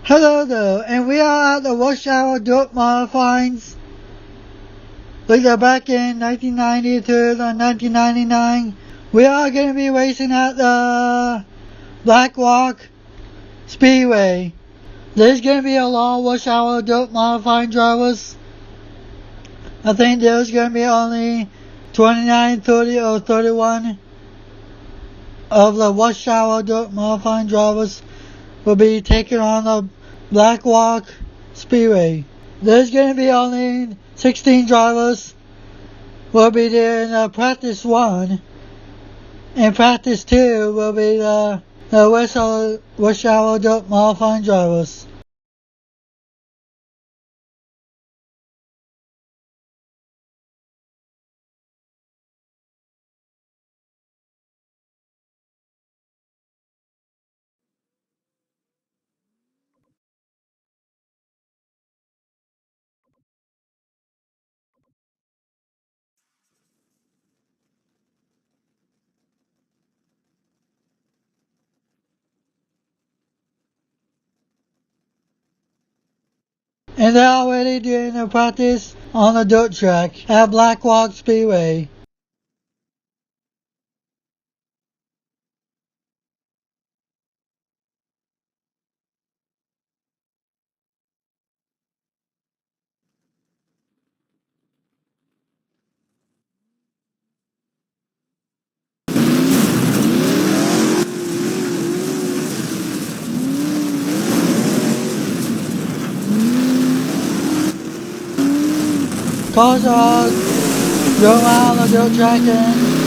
Hello there, and we are at the Rush Hour Dirt Modifieds. We are back in 1992 and 1999. We are going to be racing at the Blackrock Speedway. There's going to be a lot of Rush Hour Dirt Modified drivers. I think there's going to be only 29, 30, or 31 of the Rush Hour Dirt Modified drivers will be taking on the Blackrock Speedway. There's going to be only 16 drivers will be there in practice 1, and practice 2 will be the Rush Hour Dirt Modified drivers. And they're already doing their practice on the dirt track at Blackrock Speedway. Cars are going around the dirt track and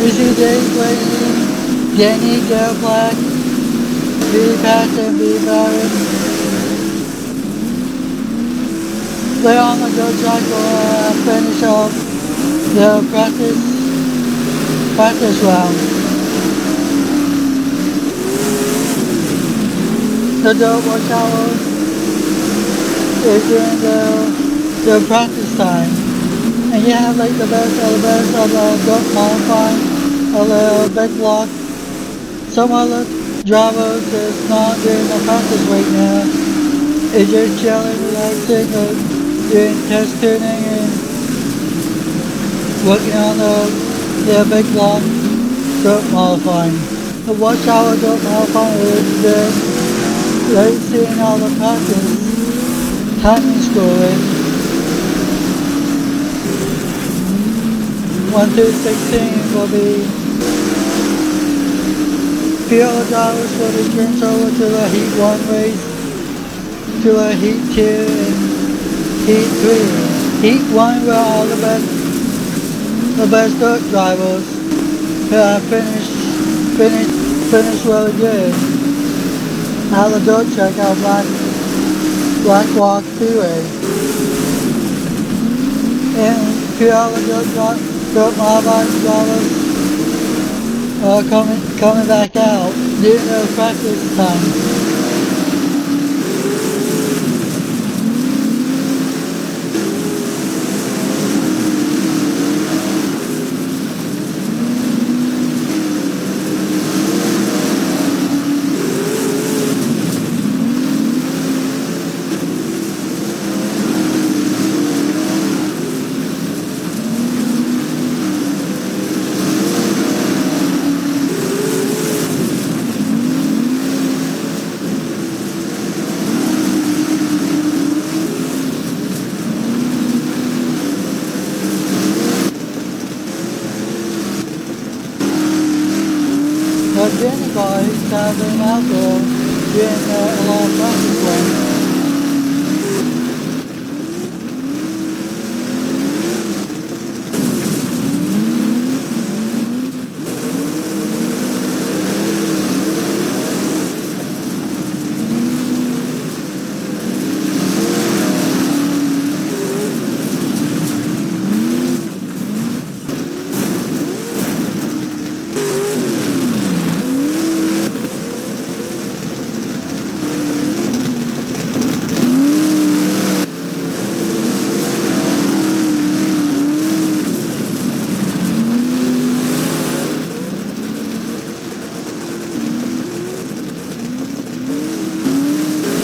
we see Dave Blaney, Danny Black, B. Pat, and B. Barrett. They're on the dirt track will finish up the practice round. The dirt rush hour is during the practice time. And you have like the best of the dirt modifying of the big block. Some other drivers is not doing the practice right now. It's just chilling, relaxing, doing test tuning and working on the big block dirt modifying. The rush hour dirt modifying is they're seeing all the practice timing scoring. 1 through 16 will be few other drivers will be turned over to the Heat 1 race, to the Heat 2 and Heat 3. Heat 1 were all the best dirt drivers finish really good at the dirt track out Blackrock Speedway. And few other dirt modified drivers coming back out during their practice time. Danny car, he's traveling out there doing a lot of practice runs.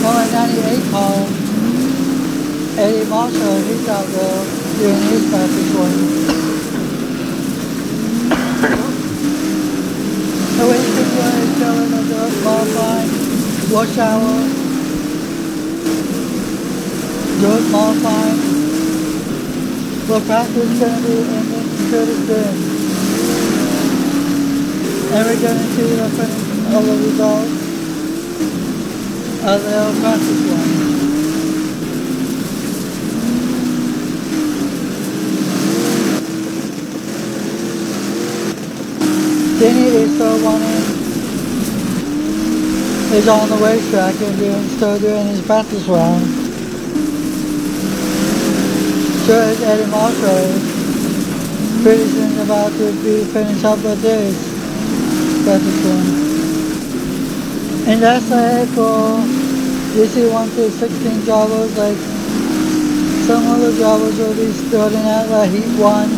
Number 98 car, Eddie Marshall, he's out there doing his practice run. The Winston is still in the dirt modified, rush hour, dirt modified. The practice is going to be ending pretty soon. And we're going to see the finish of the results of the practice run. Denny is still running. He's on the racetrack and still doing his practice run. So is Eddie Marshall. Pretty soon about to be finished up with his practice run. And that's it for DC 1 through 16 drivers. Like some of the drivers will be starting at like heat 1.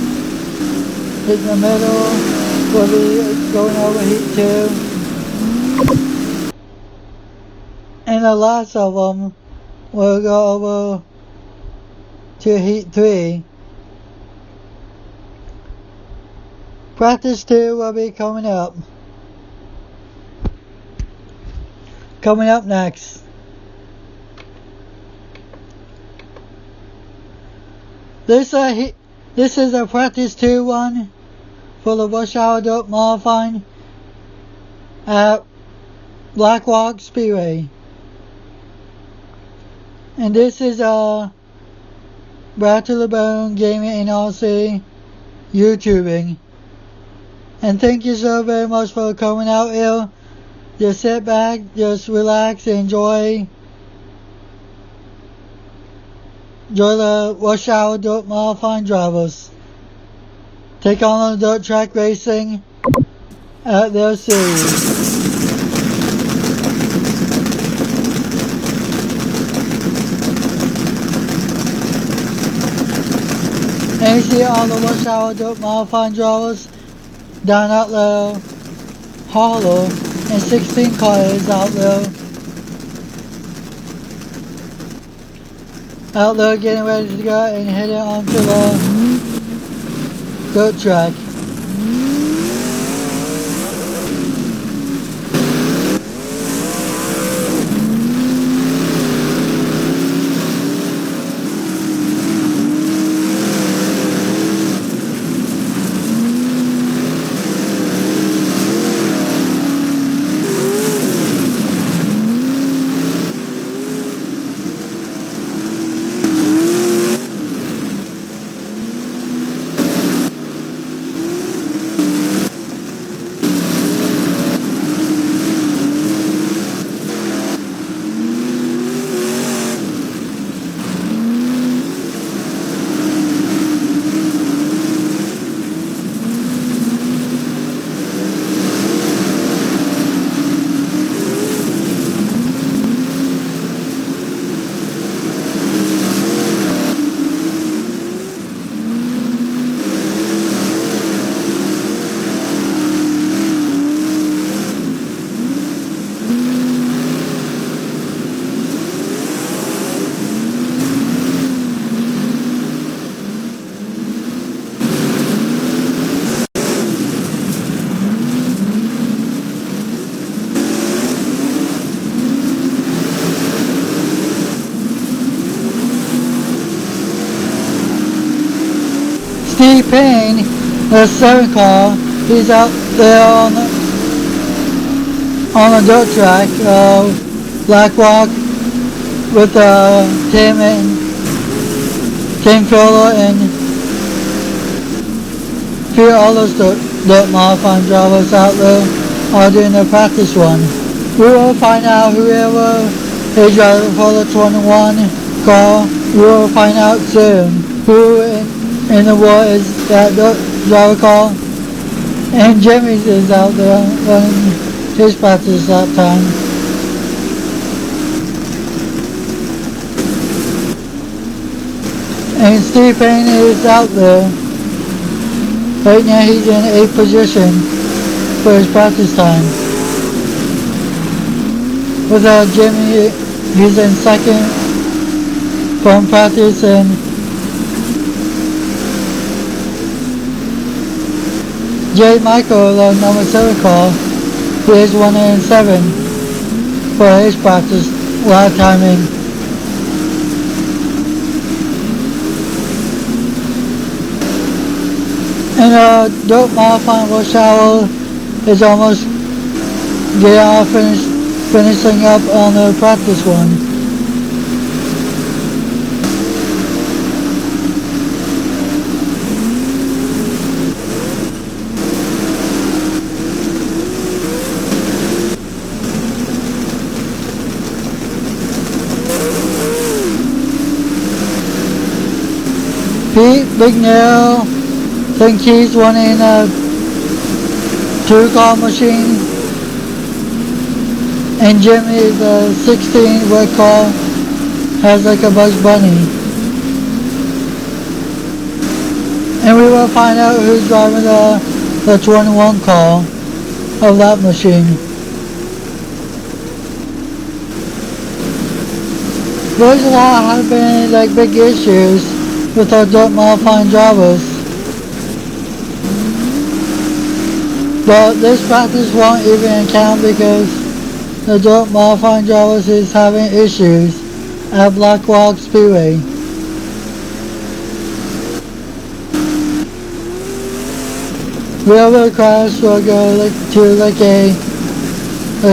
In the middle will be going over heat 2. And the last of them will go over to heat 3. Practice 2 will be coming up. Coming up next. This is a practice 2 one for the rush hour dirt modifying at Blackrock Speedway. And this is Brad to the Bone Gaming and RC YouTubing. And thank you so very much for coming out here. Just sit back, just relax, and enjoy the rush hour dirt modifying drivers. Take on the dirt track racing at their series. And you see all the rush hour dirt modifying drivers down at the hollow. And 16 cars out there getting ready to go and heading onto the dirt track. Steve Payne, the 7 car, he's out there on the on a dirt track, Blackrock with Tim Fowler and few others dirt modifying drivers out there are doing their practice run. We will find out whoever is driving for the 21 car. We will find out soon who in the world is that driver car. And Jimmy's is out there running his practice that time. And Steve Payne is out there. Right now he's in 8th position for his practice time. With Jimmy, he's in 2nd from practice, and J. Michael, the number 7 car, he is 1 in 7 for his practice lap timing. And dirt modifying rush hour is almost finishing up on the practice one. Pete Bignell, I think he's running a 2-car machine, and Jimmy, the 16 red car, has like a Bugs Bunny. And we will find out who's driving the 21 car of that machine. There's a lot have been like big issues with our dirt modifying drivers. But this practice won't even count because the dirt modifying drivers is having issues at Blackrock Speedway. Whoever crashed will go to like a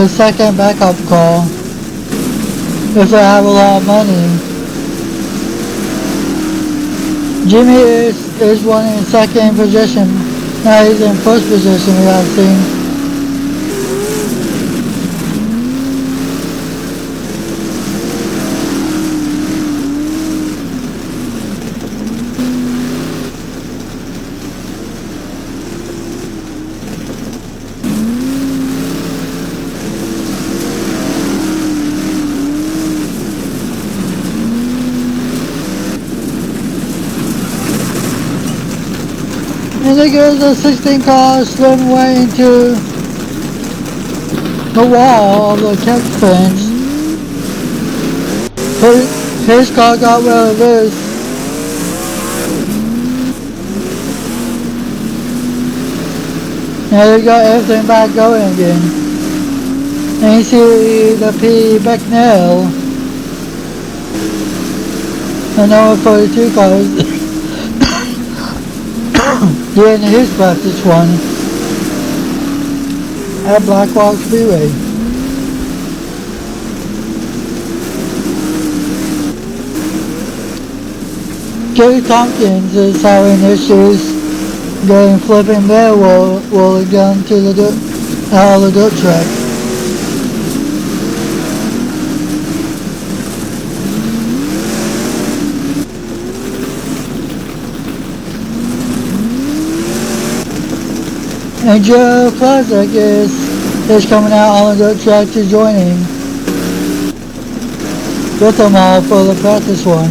second backup call if they have a lot of money. Jimmy is running in 2nd position. Now he's in 1st position, we have seen. And there goes the 16 car slipping away into the wall of the catch fence. His car got rid of this. Now they got everything back going again. And you see the P. Becknell, the number 42 cars. Doing his practice one at Blackrock Speedway. Joey Tompkins is having issues getting flipping their roller gun to the out of the dirt track. And Joe Plazik is coming out on the dirt track to join him with them all for the practice one.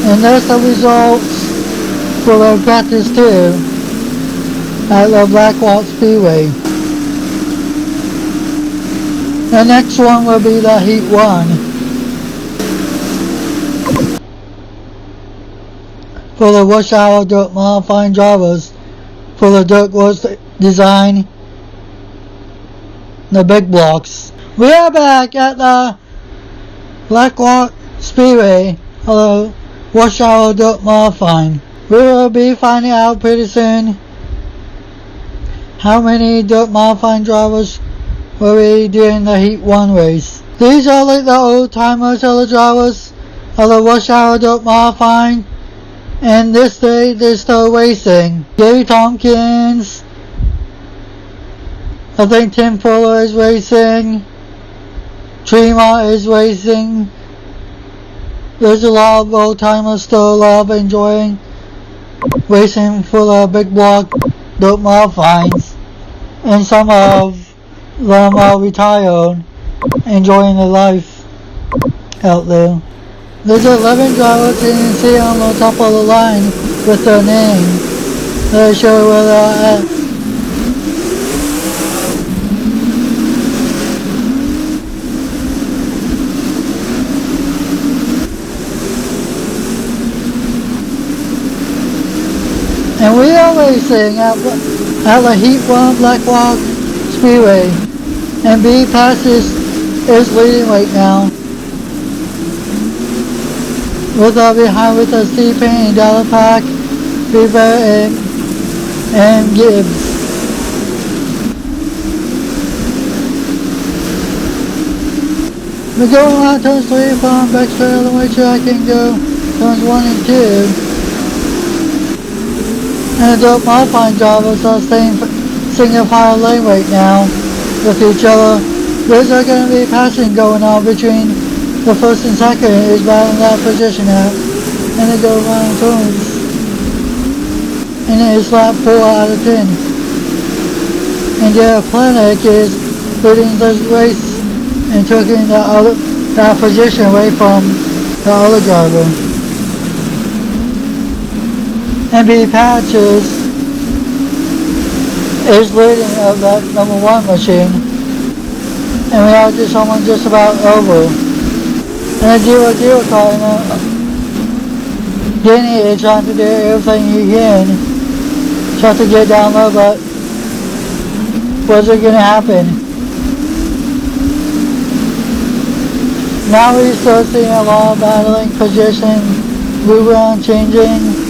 And there's the results for the practice 2 at the Blackrock Speedway. The next one will be the Heat 1 for the rush hour dirt modifying drivers for the dirt roads design, the big blocks. We are back at the Blackrock Speedway for the rush hour dirt modifying. We will be finding out pretty soon how many dirt modifying drivers will be doing the Heat 1 race. These are like the old timers of the drivers of the rush hour dirt modifying, and this day they're still racing. Gary Tompkins, I think Tim Fuller is racing, Tremont is racing. There's a lot of old timers still love enjoying racing for the big block dirt modifyings, and some of them are retired, enjoying their life out there. There's 11 drivers you can see on the top of the line with their name. They show where they're at. And we are racing at the Heat 1 Blackrock Speedway. And B Passes is leading right now. With behind with the Steve Payne, Dollar Pack, Beaver, and Gibbs. We're going around turns 3 from backstraight all the way track and go turns 1 and 2. And the dirt modifying drivers are staying single file lane right now with each other. There's going to be passing going on between the first and second is battling that position out. And they go around turns. And it is lap 4 out of 10. And Derek Planek is leading the race and taking that position away from the other driver. MB Patches is leading of that number 1 machine, and we are just almost just about over. And the 0-0 car, Denny is trying to do everything he can, trying to get down low, but what's it going to happen? Now we start seeing a lot of battling position, move around, changing.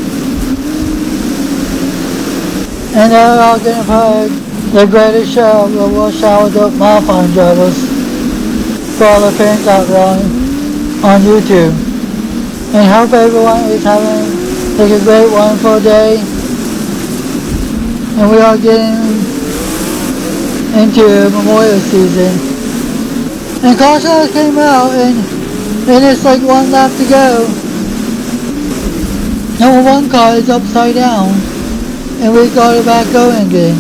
And they're all going to put the greatest show of the rush hour dirt modifying drivers for all the fans out there on YouTube. And hope everyone is having like a great wonderful day. And we are getting into Memorial season. And caution came out and it's like 1 lap to go. Number 1 car is upside down. And we got it back going again.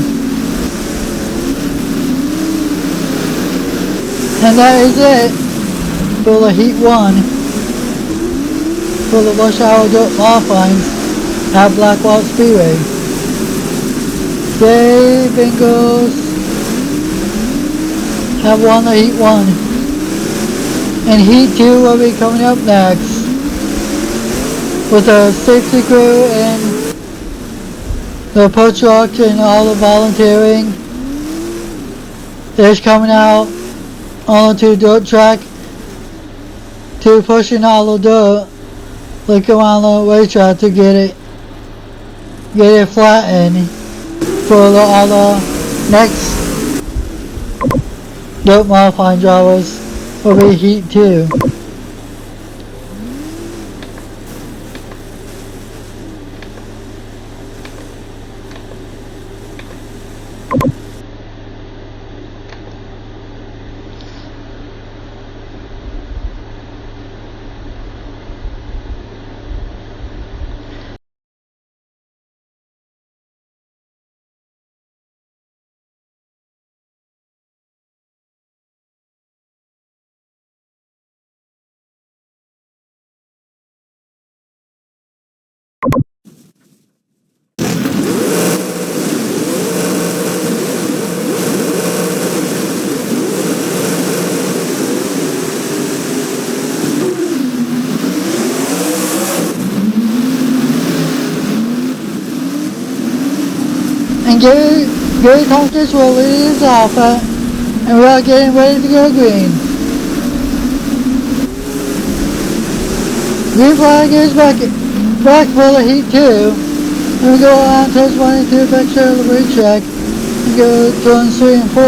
And that is it for the Heat 1 for the rush hour dirt modifyings at Blackrock Speedway. They Bengals have won the Heat 1. And Heat 2 will be coming up next with a safety crew and the post rock and all the volunteering is coming out onto dirt track to pushing all the dirt like around the racetrack to get it flattened for all the next dirt modifying drivers will be Heat 2. And Gary Tompkins will lead us off, and we are getting ready to go green. Green flag is back for the heat 2. And we go on turns 1 and 2 back to the racetrack. And go turns 3 and 4.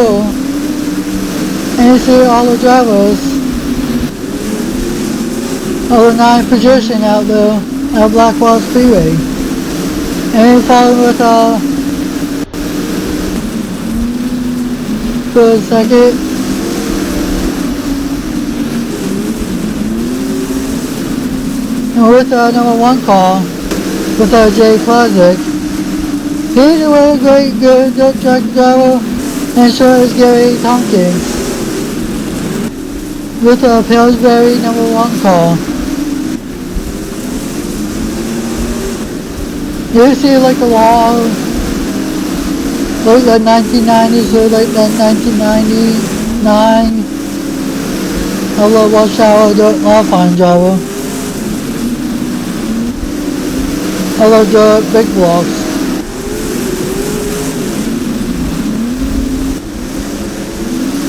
And you see all the drivers of the 9th position out there at Blackrock Speedway. And we follow with for a second. And with our number 1 car, with our J Classic, he's a really great, good dirt track driver, and so is Gary Tompkins. With our Pillsbury number 1 car. You see like a wall, like the 1990s or like the 1999. I love watch our dirt modified driver. I love the big blocks.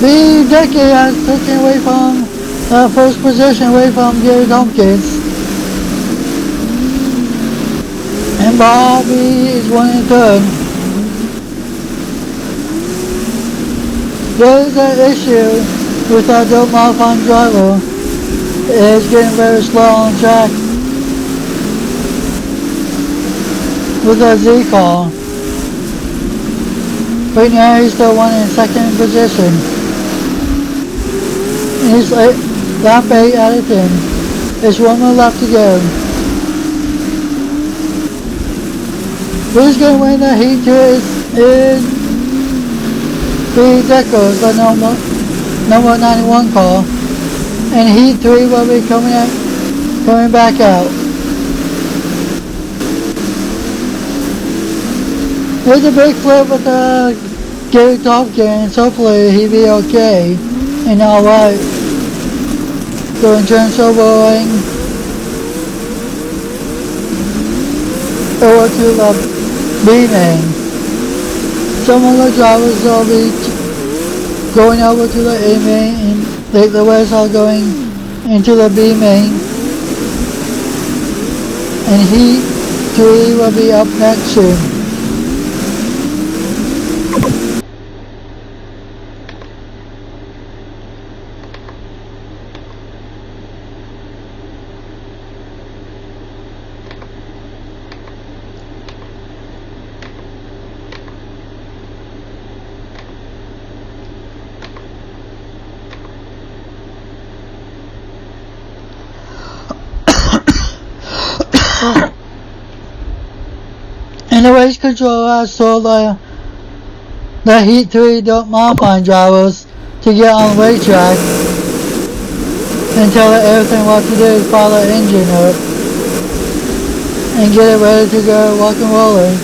The decade has taken away from first position away from Gary Tompkins. And Bobby is 1 and 3rd. There is an issue with our dirt modified driver. It's getting very slow on track. With a Z car. Right now he's still 1 in 2nd position. And he's lap 8 out of 10. There's 1 more lap to go. Who's going to win the heat 2 is the Decos, the number 91 car. And heat 3 will be coming back out. There's a big flip with Gary Tompkins. Hopefully he'll be okay and alright. Doing turn turboing over to the B main. Some of the drivers will be going over to the A main, and the rest are going into the B main. And heat 3 will be up next soon. And the race controller has told the Heat 3 dirt modified drivers to get on the racetrack and tell it everything what to do is follow the engine up and get it ready to go rock and rolling.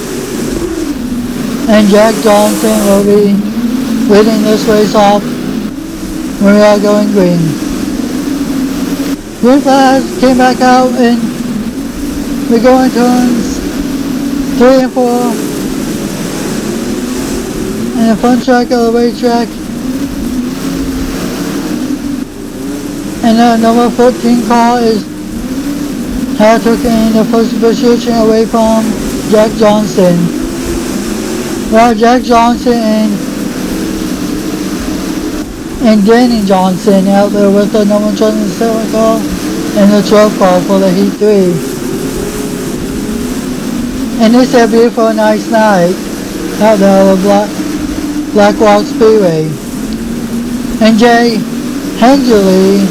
And Jack Johnson will be leading this race off when we are going green. Green flags came back out and we go in turns 3 and 4 and the front track of the racetrack. And the number 14 car had taken the first position away from Jack Johnson. Well, Jack Johnson and Danny Johnson out there with the number 27 car and the 12 car for the Heat 3. And it's a beautiful nice night out there at Blackrock Speedway. And Jay Hengelis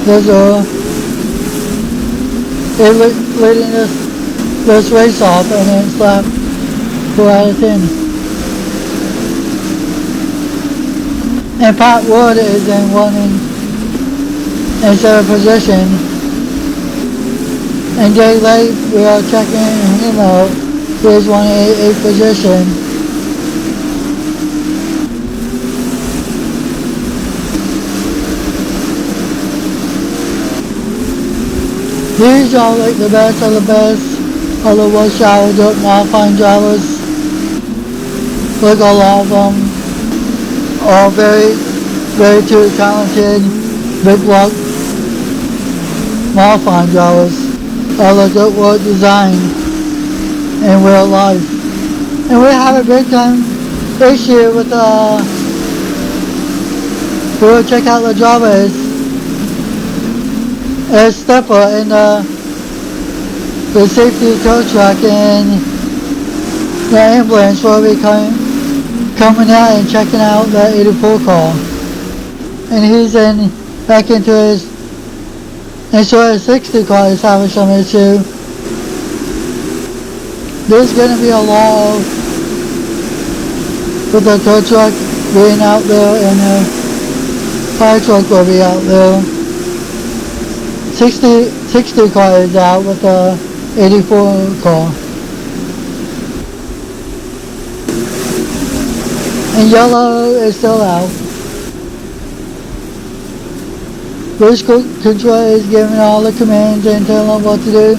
is leading this race off, and then slapped 4 out of 10. And Pat Wood is in 1 and 7 position. And Jay Lake, we are checking him out. He is 1 in 8th position. These are like the best of the best of the rush hour dirt modifying drivers Look, a lot of them are very, very too talented big block modifying drivers. All the good work design in real life. And we have a big time issue with we'll check out the drivers. A stepper in the safety tow truck, and the ambulance will be coming out and checking out the 84 car. And he's back into his, and so his 60 car is having some issue. There's going to be a lot of, with the tow truck being out there, and the fire truck will be out there. 60 car is out with the 84 car. And yellow is still out. Cruise control is giving all the commands and telling them what to do.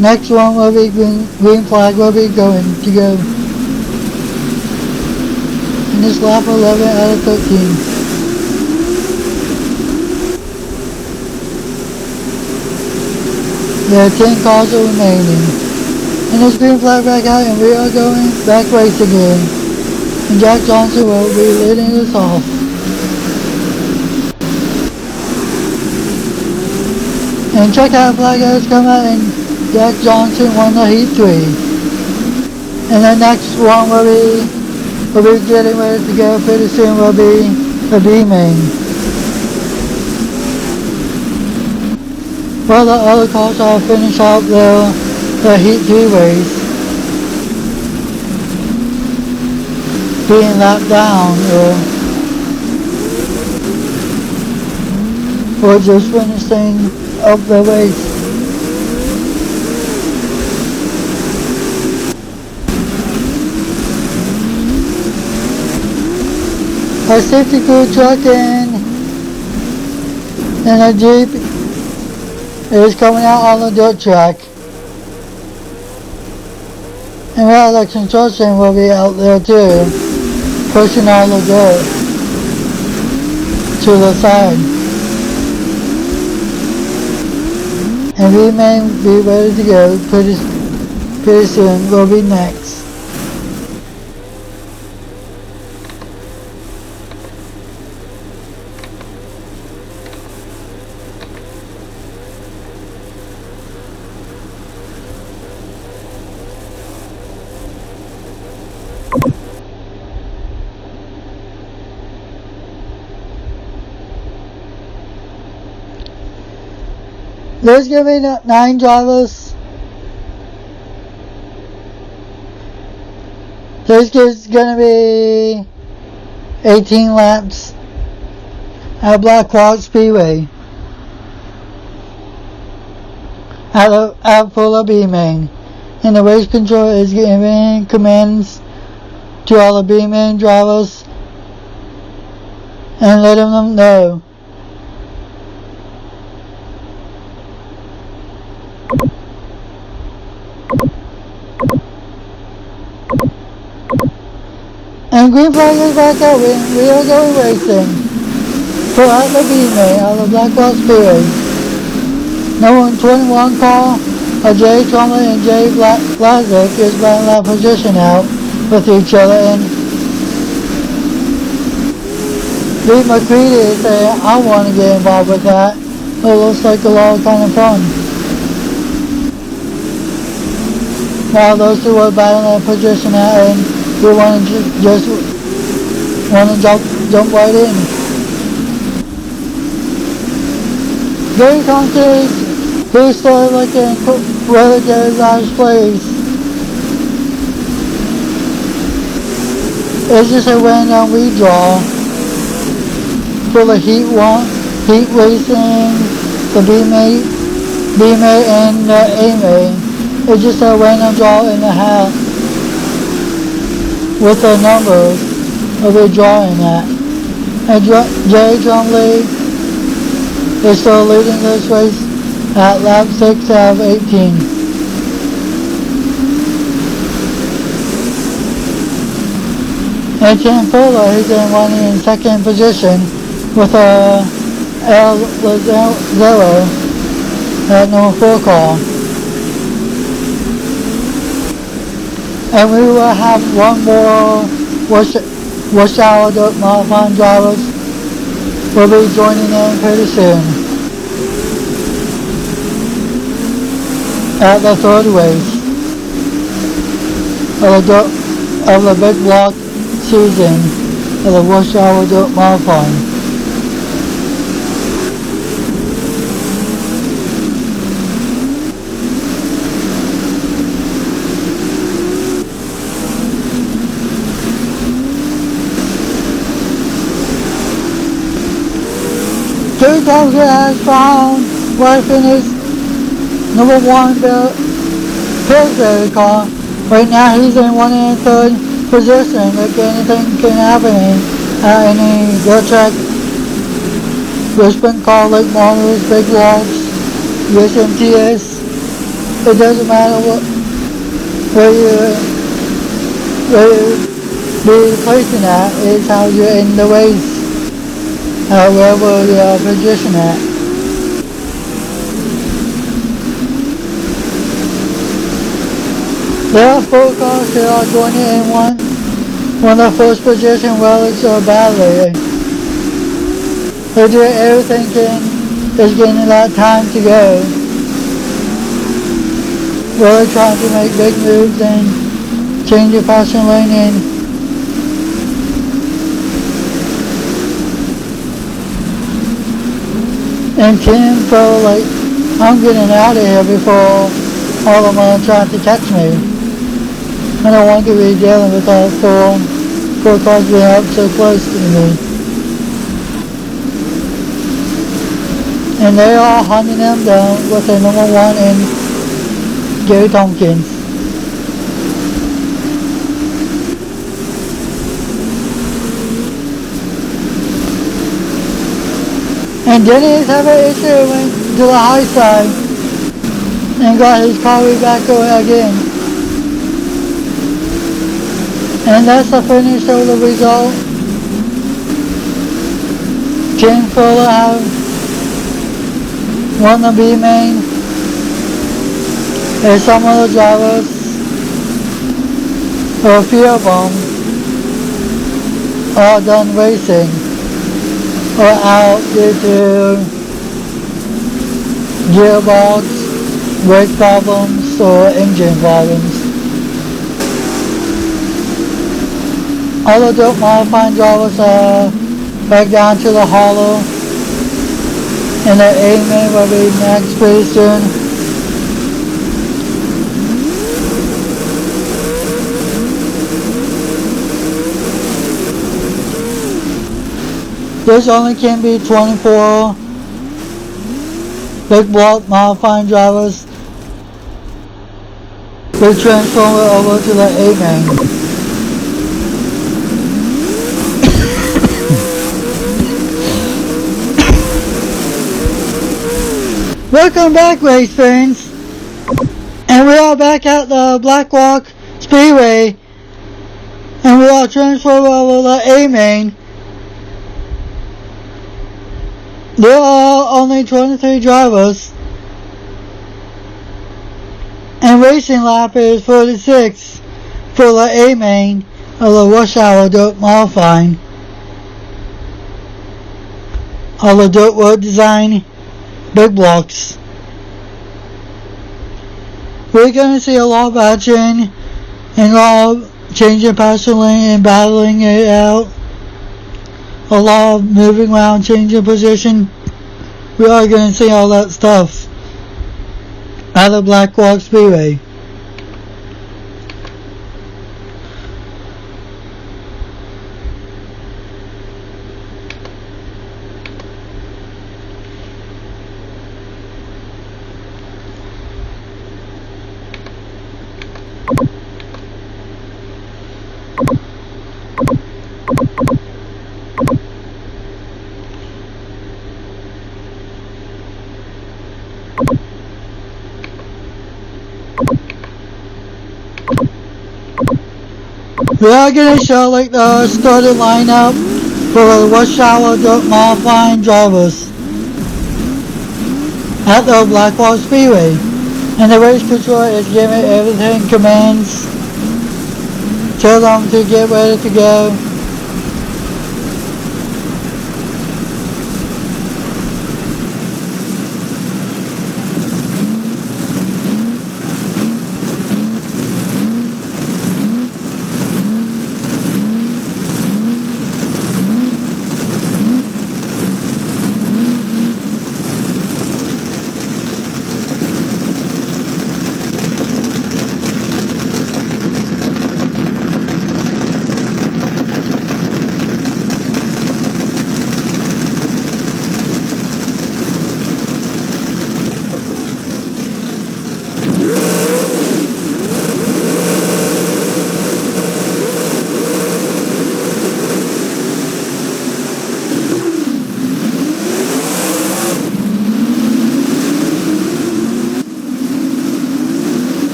Next one will be green flag will be going to go. And this lap 11 out of 13. There are 10 cars remaining. And this green flag back out, and we are going back race again. And Jack Johnson will be leading us off. And check out flag has come out, and Jack Johnson won the Heat 3. And the next one will be getting ready to go pretty soon will be the B main. Well, the other cars are finished out the Heat 3 race, being lapped down, or just finishing up the race. A safety crew truck and a Jeep is coming out on the dirt track. And well, the construction will be out there too, pushing all the dirt to the side. And we may be ready to go pretty soon. We'll be next. There's going to be 9 drivers. There's going to be 18 laps at Blackrock Speedway at Fuller B main. And the race control is giving commands to all the B main drivers and letting them know. And green flag is back out. We are going racing for out the B main, out of Blackrock Speedway. Number 21 car, Jay Trumley and Jay Blackrock is batting that position out with each other. And Lee McCready is saying, I want to get involved with that. It looks like a lot of kind of fun. Now those two are battling that position out, and we want to jump right in. Gary Conte, who started looking relatively last place, it's just a random redraw for the heat racing, the B main and the A main. It's just a random draw in the hat with the numbers of the drawing at. And Jay Trumley is still leading this race at lap 6 out of 18. And Tim Fuller, he's in running in second position with a L0 at number 4 car. And we will have one more rush hour dirt modifying drivers will be joining in pretty soon at the third race of the big block season of the rush hour dirt modifying. Two times has found where I finished number 1 Pillsbury car. Right now he's in 1 and 3rd position. If anything can happen at any dirt track, Brisbane car, Lake Monitors, Big Walks, USMTS, it doesn't matter where you be placing at, it's how you're in the race. Wherever your position at. There are 4 cars that are joining in one of the first position relics or battery. They do everything is getting a lot of time to go. Really trying to make big moves and change the passing lane in. And Tim felt like, I'm getting out of here before all of them trying to catch me. I don't want to be dealing with all 4 cars being up so close to me. And they are hunting them down with their number 1 and Gary Tompkins. And Dennis had an issue and went to the high side and got his car back going again. And that's the finish of the result. Tim Fuller have won the B main. And some of the drivers, or a few of them, are done racing. Or out due to gearbox, brake problems, or engine problems. All the dirt modifying drivers are back down to the hollow, and the A-main will be next pretty soon. This only can be 24 big block modifying drivers will transfer over to the A-main. Welcome back, race fans, and we are back at the Blackrock Speedway, and we are transferring over the A-main. There are only 23 drivers, and racing lap is 46 for the A-main of the rush hour dirt modifying of the dirt road design big blocks. We're going to see a lot of action and a lot of changing passing lane and battling it out. A lot of moving around, changing position. We are going to see all that stuff at the Blackrock Speedway. We are going to show like the starting lineup for the rush hour dirt modifying drivers at the Blackrock Speedway. And the race controller is giving everything commands. Tell them to get ready to go.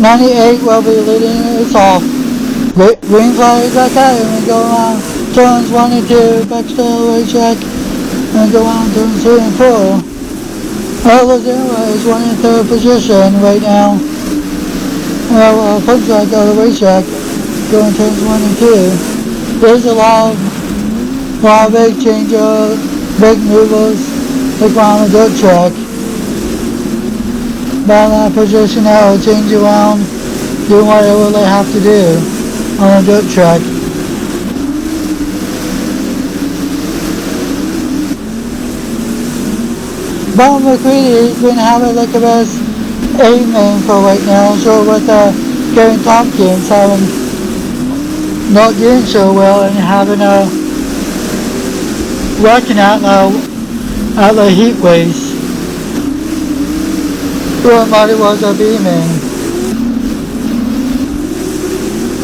'98 will be leading us off. Green flag is like that, and we go around turns 1 and 2, back to the racetrack, and go on turns 3 and 4. Arizona is 1 in 3rd position right now. Well, looks like on the racetrack, going turns 1 and 2. There's a lot of big changes, big movers, like on the dirt track. By that position now, will change around, do whatever they have to do on a dirt track. Bob McCready has been having like the best aim for right now, so with Kevin Tompkins having not doing so well and having a wrecking at the heat race. Everybody was a beaming.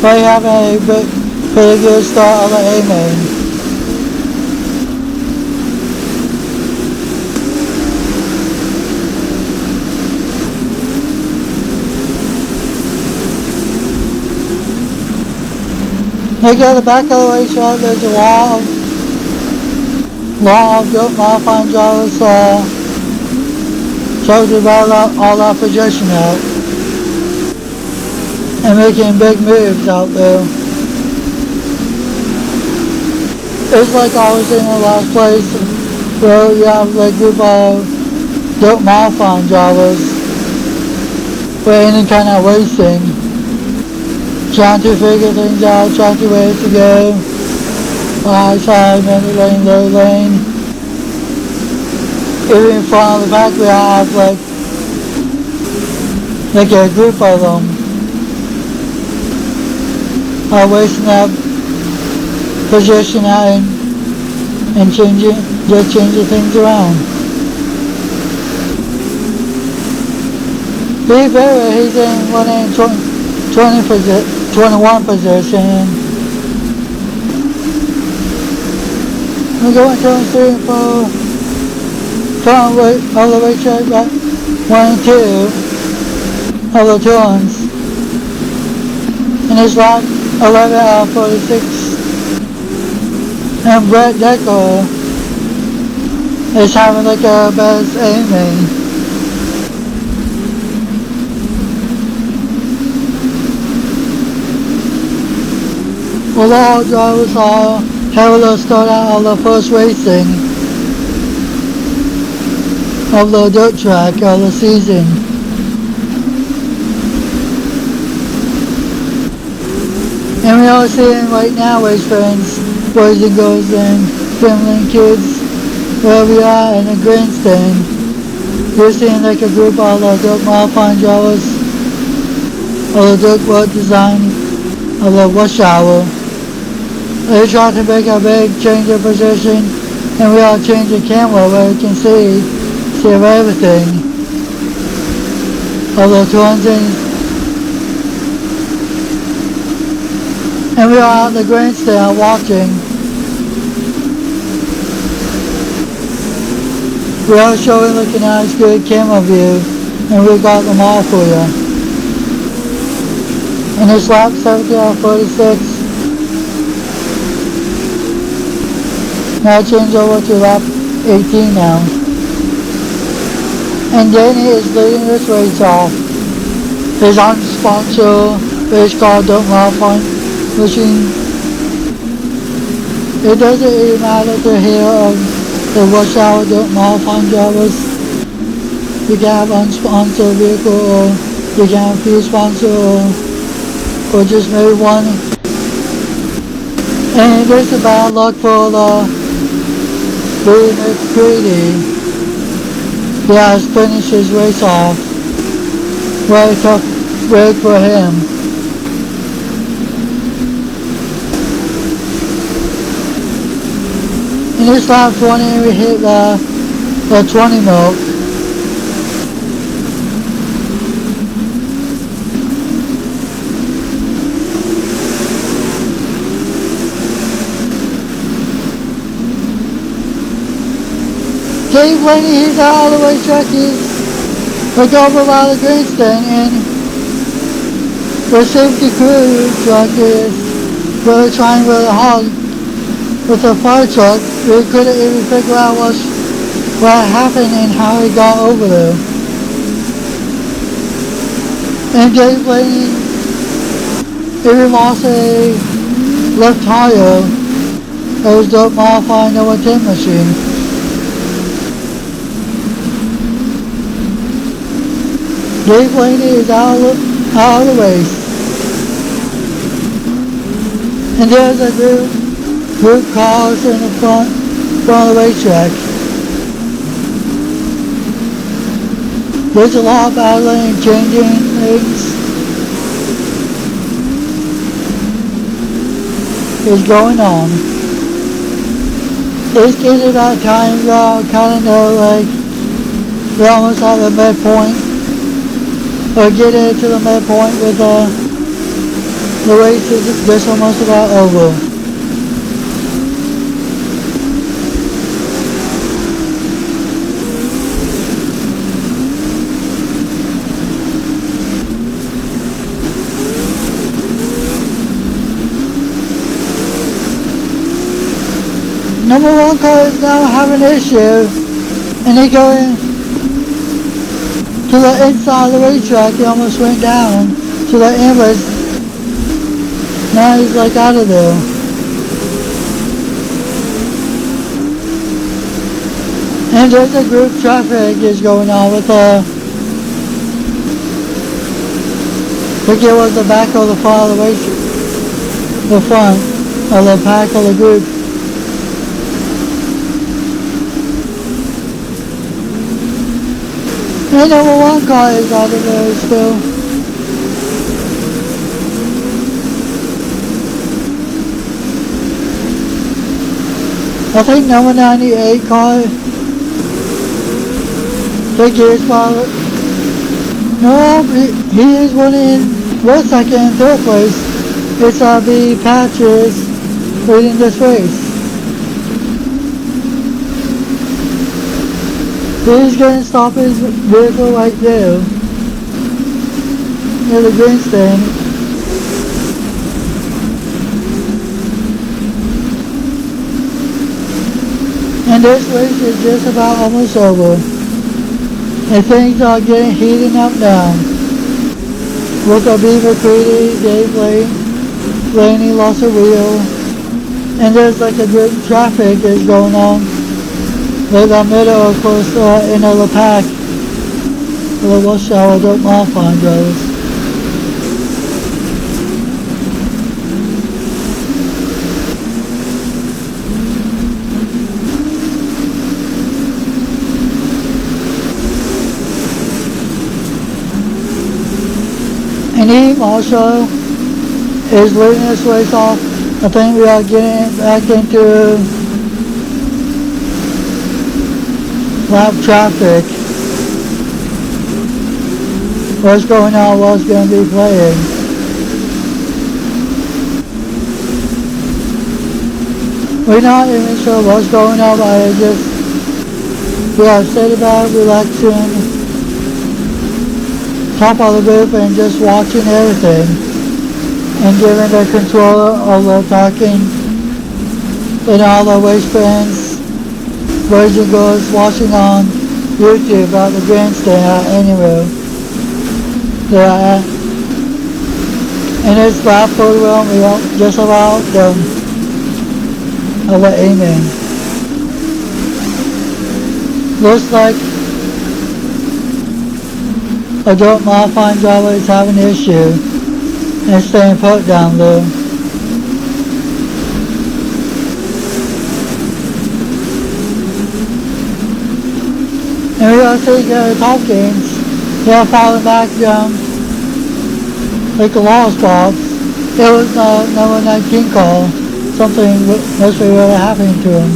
They have a pretty good start of the A-main. Look at the back of the racetrack, there's a lot of good modifying drivers shows about all our projection out and making big moves out there. It's like always in the last place where you have like a group of dirt modifying drivers for any kind of racing, trying to figure things out, trying to where to go, high side, middle lane, low lane. Even in front of the back we have like a group of them are wasting that position out and changing things around. Be better, he's in 21 position. We're going to 3 and 4. All the way to back 1 and 2 of the turns. And it's like 11 out of 46. And Brett Decker is having like a best aiming. Well, all drivers are having to start out on the first racing of the dirt track of the season. And we are seeing right now, race friends, boys and girls and family and kids, where we are in the grandstand. We're seeing like a group of the dirt modifying drivers of the dirt road design of the rush hour. They're trying to make a big change of position, and we are changing camera where you can see everything of the turns and we are at the grandstand watching. We are showing like a nice good camera view and we got them all for you. And it's lap 70 out of 46. Now change over to lap 18 now. And Danny is leading this race off. His unsponsored race car Dirt Marathon machine. It doesn't even matter to hear of the rush hour Dirt Marathon drivers. You can have unsponsored vehicle, or you can have few sponsor, or just maybe one. And it's a bad luck for the William McCready. He has finished his race off. Very tough break for him. In this lap 20 we hit the 20 mark. Dave Laney, he's out of the racetrack. He's look over by the grandstand, and the safety crew truck is really trying really hard with the fire truck. We couldn't even figure out what happened and how he got over there. And Dave Laney even lost a left tire. It was the modified number 10 machine. Dave Laney is out of the race. And there's a group cars in the front of the racetrack. There's a lot of battling and changing things is going on. It's getting about time where I kind of know like we're almost at the midpoint. Or get into the midpoint with the race is just almost about over. Number 1 car is now having an issue, and they go in to the inside of the racetrack. He almost went down to the ambulance. Now he's like out of there. And there's a group traffic is going on with I think it was the back or the front of the race, the front of the pack of the group. And number 1 car is out of there still. I think number 98 car, the gear spot. No, he is winning, was second and third place. It's B Patches leading this race. He's going to stop his vehicle right there, near the grandstand. And this race is just about almost over. And things are getting heating up now. With the Beaver Creedy, Dave Laney lost a wheel. And there's like a good traffic is going on. Right down middle, of course, end of the pack. For the rush hour Dirt Marathon drivers. And he also is leading this race off. I think we are getting back into lap traffic. What's going on, what's going to be playing. We're not even sure what's going on, but we are set about relaxing top of the booth and just watching everything and giving the controller over talking in all the waste bins, Virgin goes watching on YouTube about the grandstand anywhere they're at. And it's lap photo room, we are just about done. Over amen. Looks like a dirt modifying driver is having an issue and staying put down there. And we are seeing top games. They are falling back down like a lost box. It was number 19 call. Something must be really happening to him.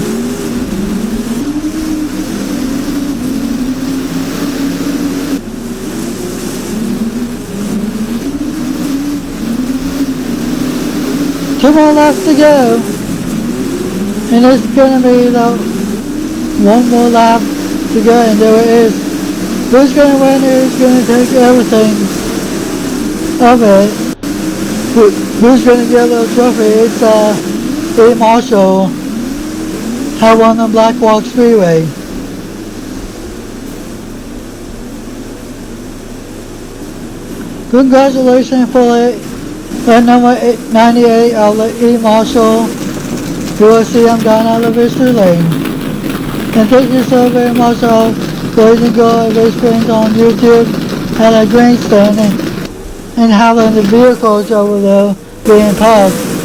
Two more laps to go, and it's going to be one more lap to go, and there it is. Who's going to win? Who's going to take everything of it? Who's going to get the trophy? It's Dave Marshall, had won the Blackrock Speedway. Congratulations for the number 98 of the E. Marshall. You will see him down at the victory lane. And thank you so very much, boys and girls, race friends on YouTube and a grandstand and having the vehicles over there being parked.